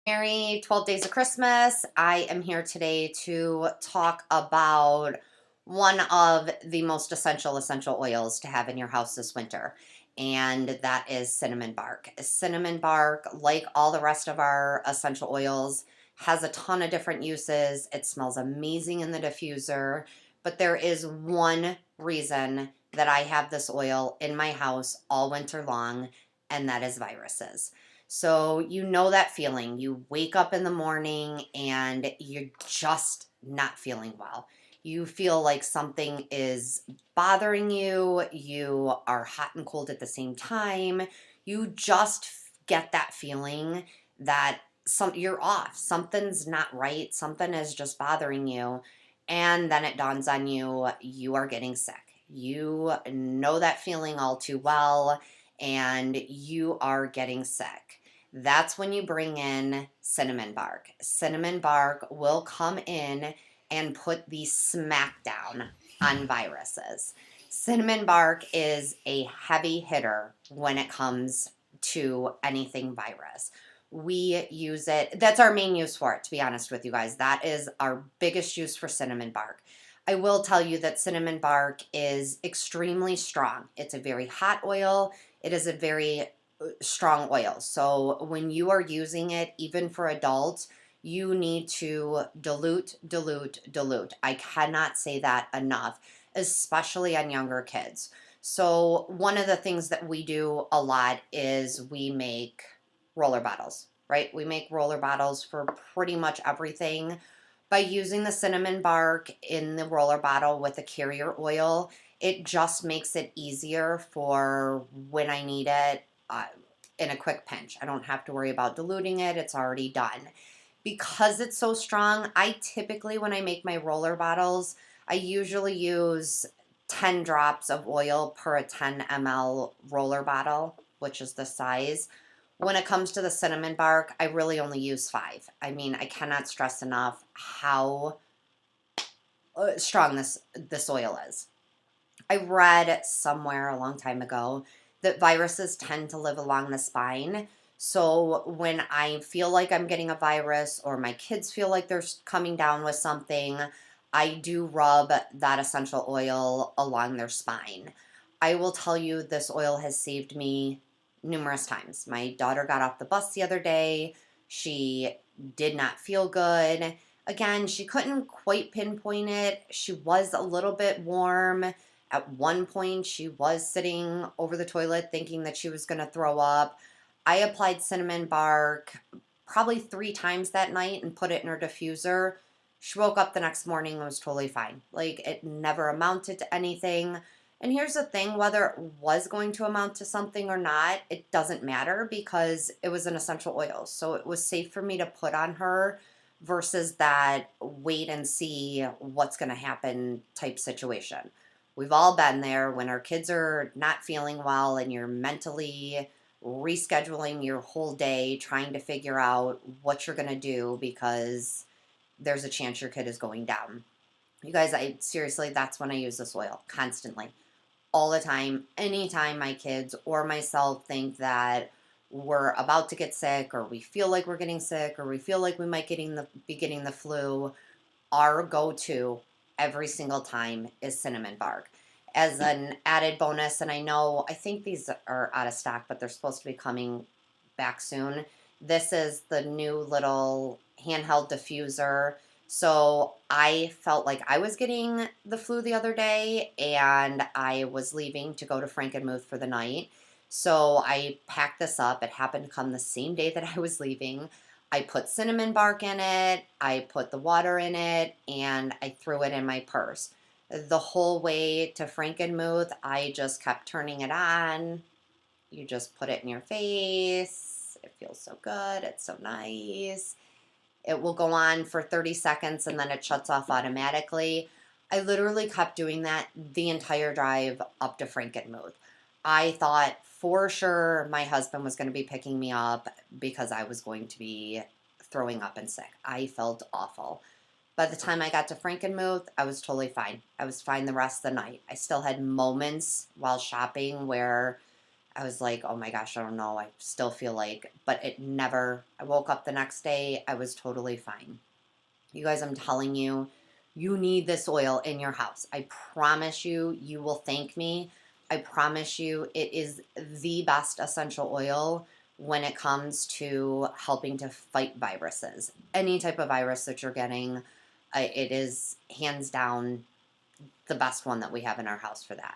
Merry 12 Days of Christmas. I am here today to talk about one of the most essential oils to have in your house this winter, and that is cinnamon bark. Cinnamon bark, like all the rest of our essential oils, has a ton of different uses. It smells amazing in the diffuser, but there is one reason that I have this oil in my house all winter long, and that is viruses. So, you know that feeling. You wake up in the morning and you're just not feeling well. You feel like something is bothering you. You are hot and cold at the same time. You just get that feeling that you're off. Something's not right. Something is just bothering you. And then it dawns on you, you are getting sick. You know that feeling all too well, and you are getting sick. That's when you bring in cinnamon bark. Cinnamon bark will come in and put the smackdown on viruses. Cinnamon bark is a heavy hitter when it comes to anything virus. We use it, that's our main use for it, to be honest with you guys. That is our biggest use for cinnamon bark. I will tell you that cinnamon bark is extremely strong. It's a very hot oil. It is a very strong oil. So when you are using it, even for adults, you need to dilute. I cannot say that enough, especially on younger kids. So one of the things that we do a lot is we make roller bottles, right? We make roller bottles for pretty much everything. By using the cinnamon bark in the roller bottle with the carrier oil, it just makes it easier for when I need it uh, in a quick pinch. I don't have to worry about diluting it. It's already done. Because it's so strong, I typically, when I make my roller bottles, I usually use 10 drops of oil per a 10 ml roller bottle, which is the size. When it comes to the cinnamon bark, I really only use 5. I mean, I cannot stress enough how strong this oil is. I read somewhere a long time ago that viruses tend to live along the spine. So when I feel like I'm getting a virus or my kids feel like they're coming down with something, I do rub that essential oil along their spine. I will tell you, this oil has saved me numerous times. My daughter got off the bus the other day. She did not feel good. Again, she couldn't quite pinpoint it. She was a little bit warm. At one point, she was sitting over the toilet thinking that she was going to throw up. I applied cinnamon bark probably 3 times that night and put it in her diffuser. She woke up the next morning and was totally fine. Like, it never amounted to anything. And here's the thing, whether it was going to amount to something or not, it doesn't matter because it was an essential oil. So it was safe for me to put on her versus that wait and see what's going to happen type situation. We've all been there when our kids are not feeling well and you're mentally rescheduling your whole day trying to figure out what you're going to do because there's a chance your kid is going down. You guys, I seriously, that's when I use this oil constantly, all the time. Anytime my kids or myself think that we're about to get sick or we feel like we're getting sick or we feel like we might be getting the flu, our go-to every single time is cinnamon bark. As an added bonus, and I think these are out of stock, but they're supposed to be coming back soon. This is the new little handheld diffuser. So I felt like I was getting the flu the other day and I was leaving to go to Frankenmuth for the night. So I packed this up. It happened to come the same day that I was leaving. I put cinnamon bark in it, I put the water in it, and I threw it in my purse. The whole way to Frankenmuth, I just kept turning it on. You just put it in your face. It feels so good. It's so nice. It will go on for 30 seconds and then it shuts off automatically. I literally kept doing that the entire drive up to Frankenmuth. I thought for sure my husband was going to be picking me up because I was going to be throwing up and sick. I felt awful. By the time I got to Frankenmuth, I was totally fine. I was fine the rest of the night. I still had moments while shopping where I was like, oh my gosh, I don't know. I still feel like, but it never, I woke up the next day, I was totally fine. You guys, I'm telling you, you need this oil in your house. I promise you, you will thank me. I promise you, it is the best essential oil when it comes to helping to fight viruses. Any type of virus that you're getting, it is hands down the best one that we have in our house for that.